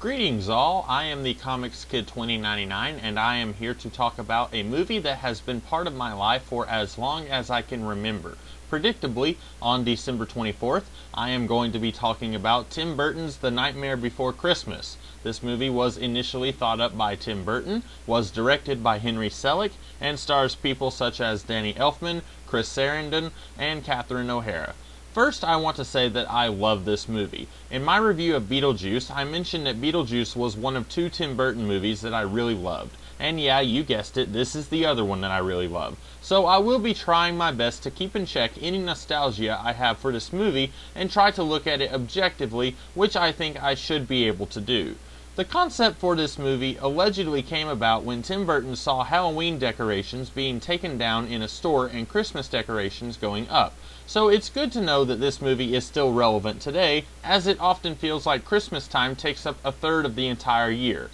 Greetings all, I am the Comics Kid 2099 and I am here to talk about a movie that has been part of my life for as long as I can remember. Predictably, on December 24th, I am going to be talking about Tim Burton's The Nightmare Before Christmas. This movie was initially thought up by Tim Burton, was directed by Henry Selick, and stars people such as Danny Elfman, Chris Sarandon, and Catherine O'Hara. First, I want to say that I love this movie. In my review of Beetlejuice, I mentioned that Beetlejuice was one of two Tim Burton movies that I really loved. And yeah, you guessed it, this is the other one that I really love. So I will be trying my best to keep in check any nostalgia I have for this movie and try to look at it objectively, which I think I should be able to do. The concept for this movie allegedly came about when Tim Burton saw Halloween decorations being taken down in a store and Christmas decorations going up. So it's good to know that this movie is still relevant today, as it often feels like Christmas time takes up a third of the entire year.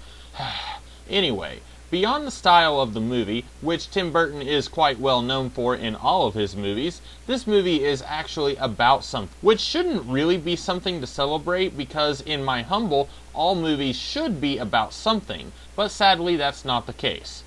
Anyway, beyond the style of the movie, which Tim Burton is quite well known for in all of his movies, this movie is actually about something, which shouldn't really be something to celebrate because, in my humble, all movies should be about something, but sadly that's not the case.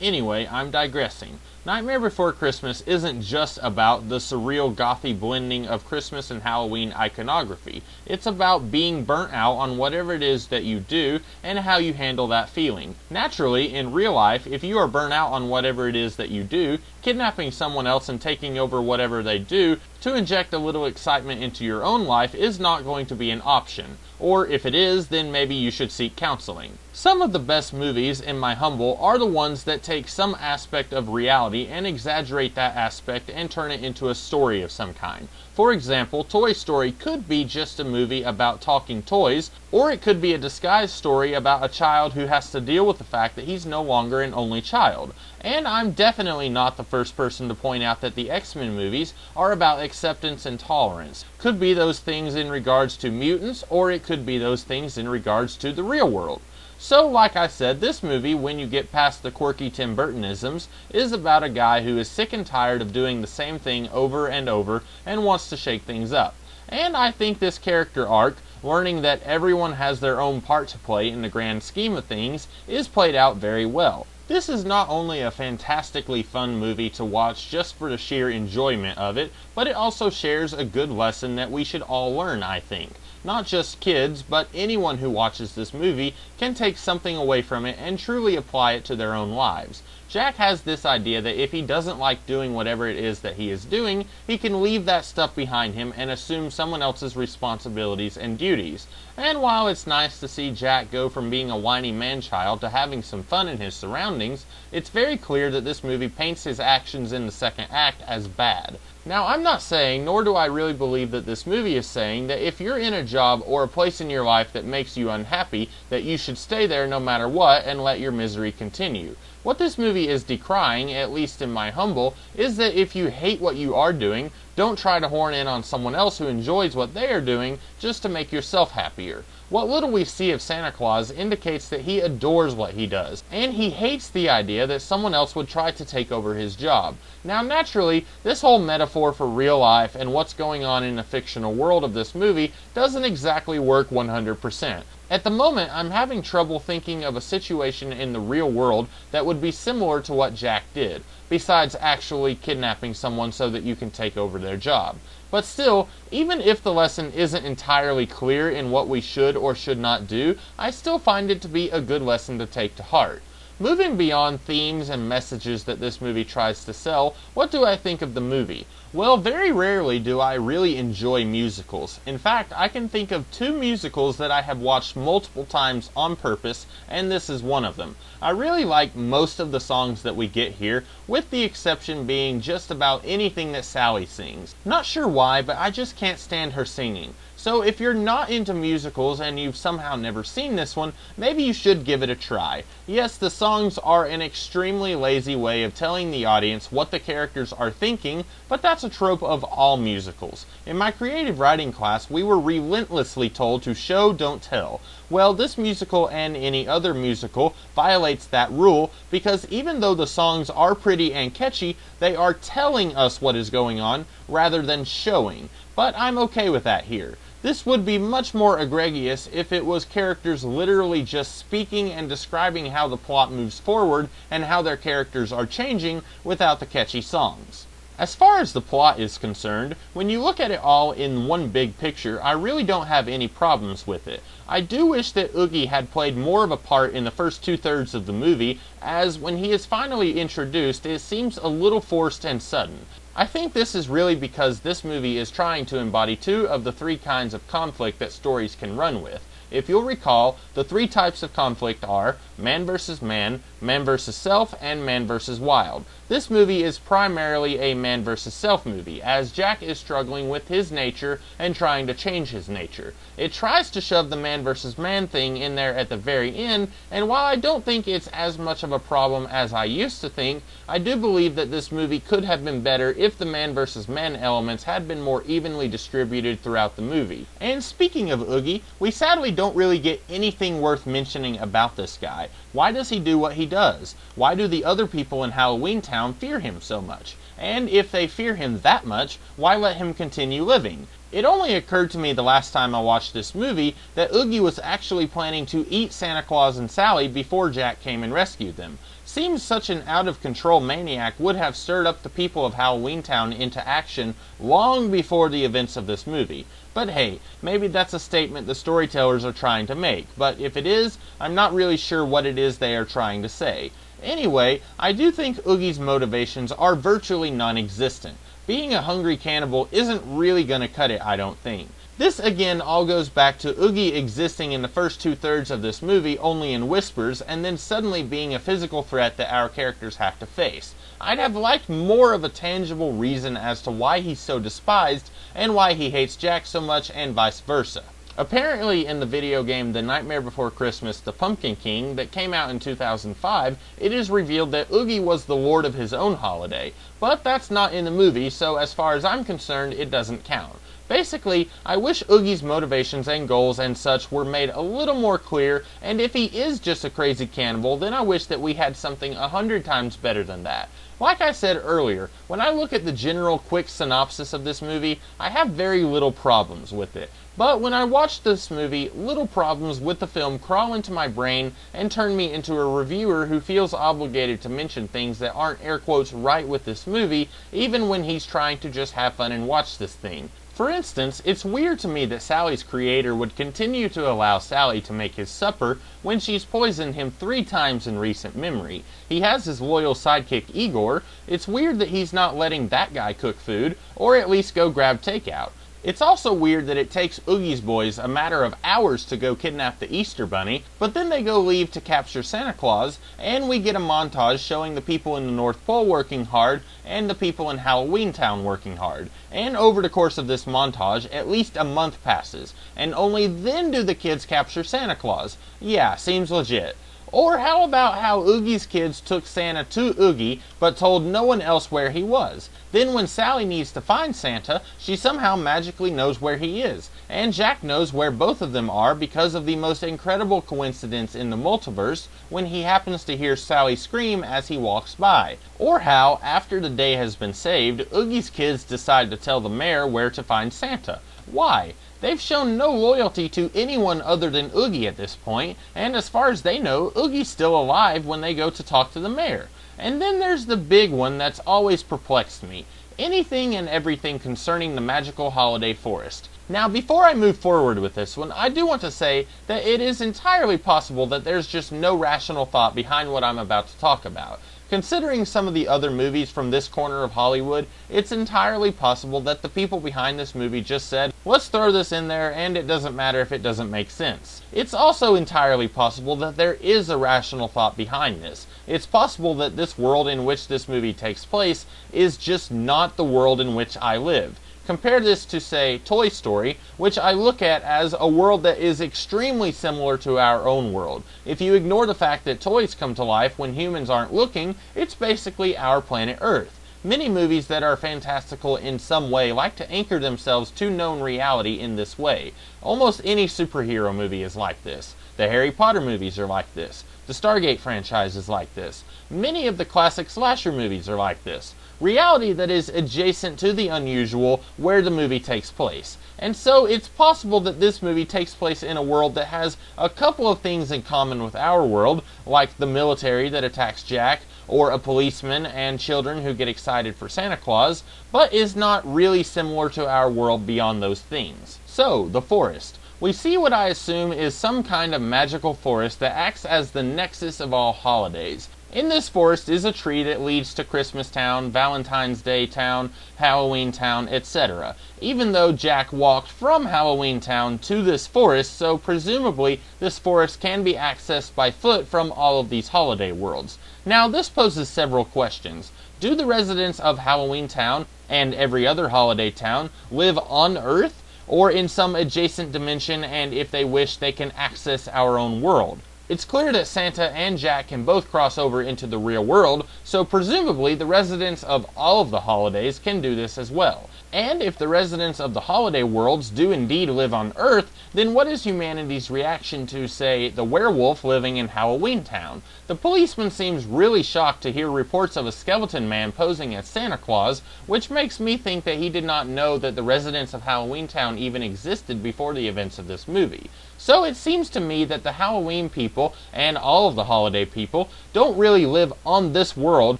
Anyway, I'm digressing. Nightmare Before Christmas isn't just about the surreal gothy blending of Christmas and Halloween iconography. It's about being burnt out on whatever it is that you do and how you handle that feeling. Naturally, in real life, if you are burnt out on whatever it is that you do, kidnapping someone else and taking over whatever they do to inject a little excitement into your own life is not going to be an option. Or if it is, then maybe you should seek counseling. Some of the best movies, in my humble, are the ones that take some aspect of reality and exaggerate that aspect and turn it into a story of some kind. For example, Toy Story could be just a movie about talking toys, or it could be a disguised story about a child who has to deal with the fact that he's no longer an only child. And I'm definitely not the first person to point out that the X-Men movies are about acceptance and tolerance. Could be those things in regards to mutants, or it could be those things in regards to the real world. So, like I said, this movie, when you get past the quirky Tim Burtonisms, is about a guy who is sick and tired of doing the same thing over and over and wants to shake things up. And I think this character arc, learning that everyone has their own part to play in the grand scheme of things, is played out very well. This is not only a fantastically fun movie to watch just for the sheer enjoyment of it, but it also shares a good lesson that we should all learn, I think. Not just kids, but anyone who watches this movie can take something away from it and truly apply it to their own lives. Jack has this idea that if he doesn't like doing whatever it is that he is doing, he can leave that stuff behind him and assume someone else's responsibilities and duties. And while it's nice to see Jack go from being a whiny man-child to having some fun in his surroundings, it's very clear that this movie paints his actions in the second act as bad. Now, I'm not saying, nor do I really believe that this movie is saying, that if you're in a job or a place in your life that makes you unhappy, that you should stay there no matter what and let your misery continue. What this movie is decrying, at least in my humble, is that if you hate what you are doing, don't try to horn in on someone else who enjoys what they are doing just to make yourself happier. What little we see of Santa Claus indicates that he adores what he does, and he hates the idea that someone else would try to take over his job. Now, naturally, this whole metaphor for real life and what's going on in the fictional world of this movie doesn't exactly work 100%. At the moment, I'm having trouble thinking of a situation in the real world that would be similar to what Jack did, besides actually kidnapping someone so that you can take over their job. But still, even if the lesson isn't entirely clear in what we should or should not do, I still find it to be a good lesson to take to heart. Moving beyond themes and messages that this movie tries to sell, what do I think of the movie? Well, very rarely do I really enjoy musicals. In fact, I can think of two musicals that I have watched multiple times on purpose, and this is one of them. I really like most of the songs that we get here, with the exception being just about anything that Sally sings. Not sure why, but I just can't stand her singing. So if you're not into musicals and you've somehow never seen this one, maybe you should give it a try. Yes, the songs are an extremely lazy way of telling the audience what the characters are thinking, but that's a trope of all musicals. In my creative writing class, we were relentlessly told to show, don't tell. Well, this musical and any other musical violates that rule because even though the songs are pretty and catchy, they are telling us what is going on rather than showing. But I'm okay with that here. This would be much more egregious if it was characters literally just speaking and describing how the plot moves forward and how their characters are changing without the catchy songs. As far as the plot is concerned, when you look at it all in one big picture, I really don't have any problems with it. I do wish that Oogie had played more of a part in the first 2/3 of the movie, as when he is finally introduced, it seems a little forced and sudden. I think this is really because this movie is trying to embody two of the three kinds of conflict that stories can run with. If you'll recall, the three types of conflict are man versus man, man versus self, and man versus wild. This movie is primarily a man versus self movie, as Jack is struggling with his nature and trying to change his nature. It tries to shove the man versus man thing in there at the very end, and while I don't think it's as much of a problem as I used to think, I do believe that this movie could have been better if the man versus man elements had been more evenly distributed throughout the movie. And speaking of Oogie, we sadly don't really get anything worth mentioning about this guy. Why does he do what he does? Why do the other people in Halloween Town fear him so much? And if they fear him that much, why let him continue living? It only occurred to me the last time I watched this movie that Oogie was actually planning to eat Santa Claus and Sally before Jack came and rescued them. Seems such an out-of-control maniac would have stirred up the people of Halloween Town into action long before the events of this movie. But hey, maybe that's a statement the storytellers are trying to make, but if it is, I'm not really sure what it is they are trying to say. Anyway, I do think Oogie's motivations are virtually non-existent. Being a hungry cannibal isn't really gonna cut it, I don't think. This again all goes back to Oogie existing in the first 2/3 of this movie only in whispers, and then suddenly being a physical threat that our characters have to face. I'd have liked more of a tangible reason as to why he's so despised, and why he hates Jack so much, and vice versa. Apparently in the video game The Nightmare Before Christmas: The Pumpkin King that came out in 2005, it is revealed that Oogie was the lord of his own holiday, but that's not in the movie, so as far as I'm concerned, it doesn't count. Basically, I wish Oogie's motivations and goals and such were made a little more clear, and if he is just a crazy cannibal, then I wish that we had something 100 times better than that. Like I said earlier, when I look at the general quick synopsis of this movie, I have very little problems with it. But when I watch this movie, little problems with the film crawl into my brain and turn me into a reviewer who feels obligated to mention things that aren't air quotes right with this movie, even when he's trying to just have fun and watch this thing. For instance, it's weird to me that Sally's creator would continue to allow Sally to make his supper when she's poisoned him 3 times in recent memory. He has his loyal sidekick Igor. It's weird that he's not letting that guy cook food, or at least go grab takeout. It's also weird that it takes Oogie's boys a matter of hours to go kidnap the Easter Bunny, but then they go leave to capture Santa Claus, and we get a montage showing the people in the North Pole working hard and the people in Halloween Town working hard. And over the course of this montage, at least a month passes, and only then do the kids capture Santa Claus. Yeah, seems legit. Or how about how Oogie's kids took Santa to Oogie, but told no one else where he was? Then when Sally needs to find Santa, she somehow magically knows where he is. And Jack knows where both of them are because of the most incredible coincidence in the multiverse when he happens to hear Sally scream as he walks by. Or how, after the day has been saved, Oogie's kids decide to tell the mayor where to find Santa. Why? They've shown no loyalty to anyone other than Oogie at this point, and as far as they know, Oogie's still alive when they go to talk to the mayor. And then there's the big one that's always perplexed me. Anything and everything concerning the magical holiday forest. Now, before I move forward with this one, I do want to say that it is entirely possible that there's just no rational thought behind what I'm about to talk about. Considering some of the other movies from this corner of Hollywood, it's entirely possible that the people behind this movie just said, let's throw this in there and it doesn't matter if it doesn't make sense. It's also entirely possible that there is a rational thought behind this. It's possible that this world in which this movie takes place is just not the world in which I live. Compare this to, say, Toy Story, which I look at as a world that is extremely similar to our own world. If you ignore the fact that toys come to life when humans aren't looking, it's basically our planet Earth. Many movies that are fantastical in some way like to anchor themselves to known reality in this way. Almost any superhero movie is like this. The Harry Potter movies are like this. The Stargate franchise is like this. Many of the classic slasher movies are like this. Reality that is adjacent to the unusual where the movie takes place. And so it's possible that this movie takes place in a world that has a couple of things in common with our world, like the military that attacks Jack, or a policeman and children who get excited for Santa Claus, but is not really similar to our world beyond those themes. So, the forest. We see what I assume is some kind of magical forest that acts as the nexus of all holidays. In this forest is a tree that leads to Christmas Town, Valentine's Day Town, Halloween Town, etc. Even though Jack walked from Halloween Town to this forest, so presumably this forest can be accessed by foot from all of these holiday worlds. Now this poses several questions. Do the residents of Halloween Town and every other holiday town live on Earth, or in some adjacent dimension, and if they wish they can access our own world? It's clear that Santa and Jack can both cross over into the real world, so presumably the residents of all of the holidays can do this as well. And if the residents of the holiday worlds do indeed live on Earth, then what is humanity's reaction to, say, the werewolf living in Halloween Town? The policeman seems really shocked to hear reports of a skeleton man posing as Santa Claus, which makes me think that he did not know that the residents of Halloween Town even existed before the events of this movie. So it seems to me that the Halloween people, and all of the holiday people, don't really live on this world,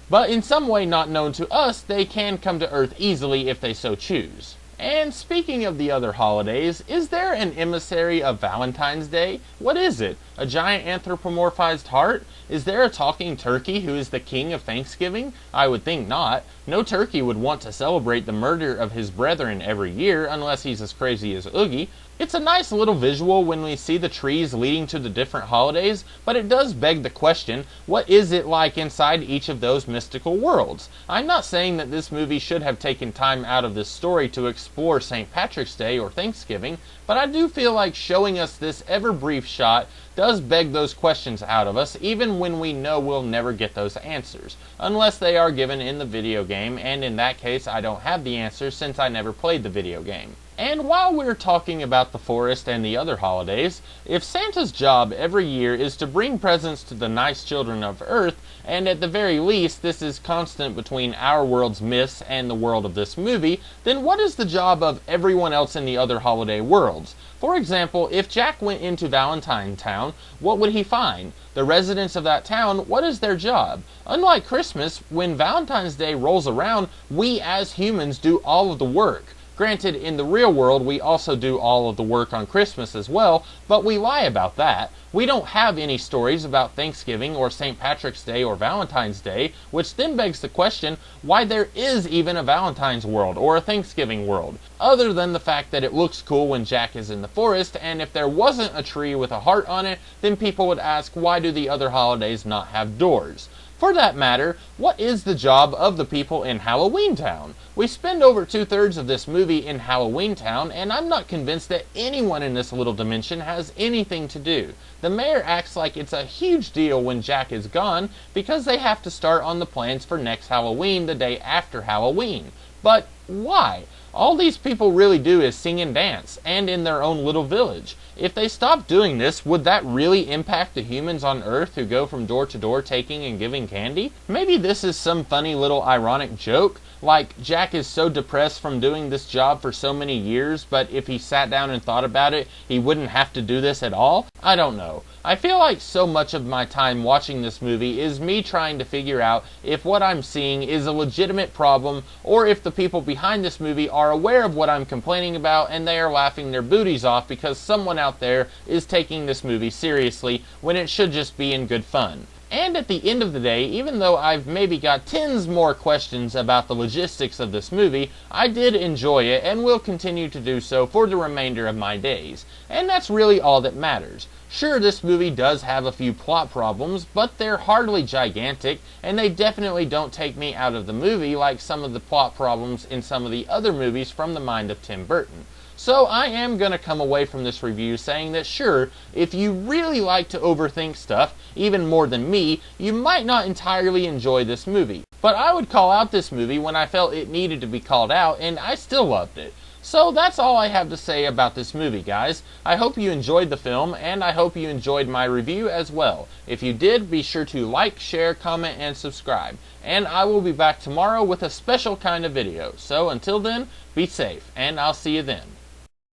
but in some way not known to us, they can come to Earth easily if they so choose. And speaking of the other holidays, is there an emissary of Valentine's Day? What is it? A giant anthropomorphized heart? Is there a talking turkey who is the king of Thanksgiving? I would think not. No turkey would want to celebrate the murder of his brethren every year unless he's as crazy as Oogie. It's a nice little visual when we see the trees leading to the different holidays, but it does beg the question, what is it like inside each of those mystical worlds? I'm not saying that this movie should have taken time out of this story to explore St. Patrick's Day or Thanksgiving, but I do feel like showing us this ever-brief shot does beg those questions out of us, even when we know we'll never get those answers, unless they are given in the video game, and in that case I don't have the answers since I never played the video game. And while we're talking about the forest and the other holidays, if Santa's job every year is to bring presents to the nice children of Earth, and at the very least this is constant between our world's myths and the world of this movie, then what is the job of everyone else in the other holiday worlds? For example, if Jack went into Valentine Town, what would he find? The residents of that town, what is their job? Unlike Christmas, when Valentine's Day rolls around, we as humans do all of the work. Granted, in the real world, we also do all of the work on Christmas as well, but we lie about that. We don't have any stories about Thanksgiving or St. Patrick's Day or Valentine's Day, which then begs the question why there is even a Valentine's world or a Thanksgiving world, other than the fact that it looks cool when Jack is in the forest, and if there wasn't a tree with a heart on it, then people would ask why do the other holidays not have doors? For that matter, what is the job of the people in Halloween Town? We spend over 2/3 of this movie in Halloween Town, and I'm not convinced that anyone in this little dimension has anything to do. The mayor acts like it's a huge deal when Jack is gone, because they have to start on the plans for next Halloween the day after Halloween. But why? All these people really do is sing and dance, and in their own little village. If they stopped doing this, would that really impact the humans on Earth who go from door to door taking and giving candy? Maybe this is some funny little ironic joke, like Jack is so depressed from doing this job for so many years, but if he sat down and thought about it, he wouldn't have to do this at all? I don't know. I feel like so much of my time watching this movie is me trying to figure out if what I'm seeing is a legitimate problem, or if the people behind this movie are aware of what I'm complaining about and they are laughing their booties off because someone out there is taking this movie seriously when it should just be in good fun. And at the end of the day, even though I've maybe got tens more questions about the logistics of this movie, I did enjoy it and will continue to do so for the remainder of my days. And that's really all that matters. Sure, this movie does have a few plot problems, but they're hardly gigantic, and they definitely don't take me out of the movie like some of the plot problems in some of the other movies from the mind of Tim Burton. So I am going to come away from this review saying that sure, if you really like to overthink stuff, even more than me, you might not entirely enjoy this movie. But I would call out this movie when I felt it needed to be called out, and I still loved it. So that's all I have to say about this movie, guys. I hope you enjoyed the film, and I hope you enjoyed my review as well. If you did, be sure to like, share, comment, and subscribe. And I will be back tomorrow with a special kind of video. So until then, be safe, and I'll see you then.